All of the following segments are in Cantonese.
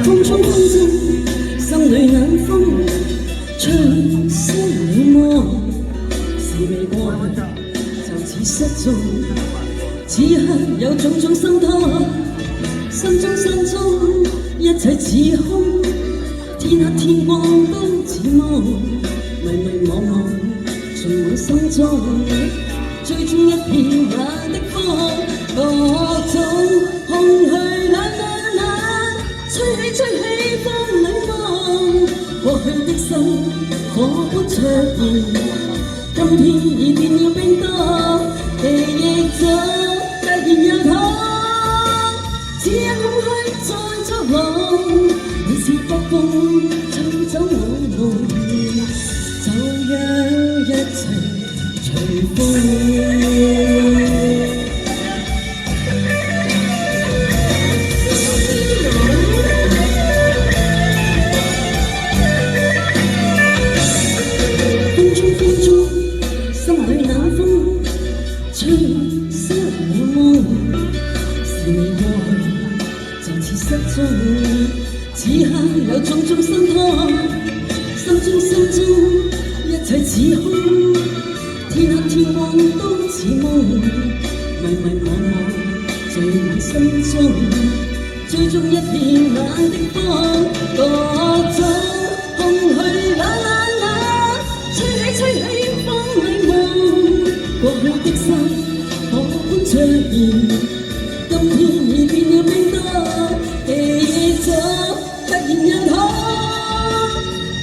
風中風中，心裏冷風，吹失了夢，是未愛就似失蹤。此刻有種種心痛，心中一切似空，天黑天光都似夢，迷惘惘從我心中，追蹤一片冷的風，各種空虛冷。吹起風裏夢，過去的心火般灼熱，今天已變了冰凍，記憶中突然又痛，只因空虛在作弄，你似北風吹走我夢，就讓一切隨風。吹失了夢，是未愛就似失蹤。此刻有種種心痛，心中一切似空，天黑天光都似夢，迷惘在我心中，追蹤一片冷的風，各種空虛冷，吹起風裏夢，過去的心火般灼熱，今天已變了冰凍，記憶中突然又痛，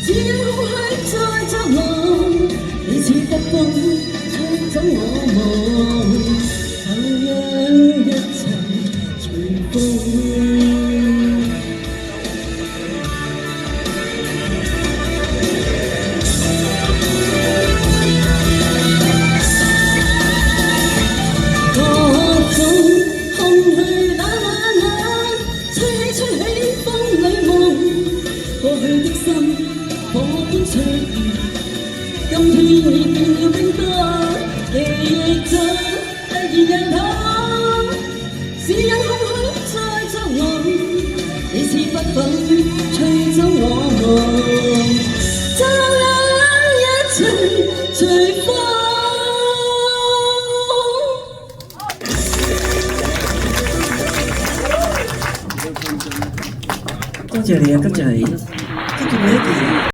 只因空虛在作弄，你似北風吹走我夢，就讓一切隨風。過去的心火般灼熱，今天已變了冰凍，記憶中突然又痛，只因空虛在作弄，你似北風吹走我夢，就讓一切隨風。多謝你啊，多謝你，跟住你一件。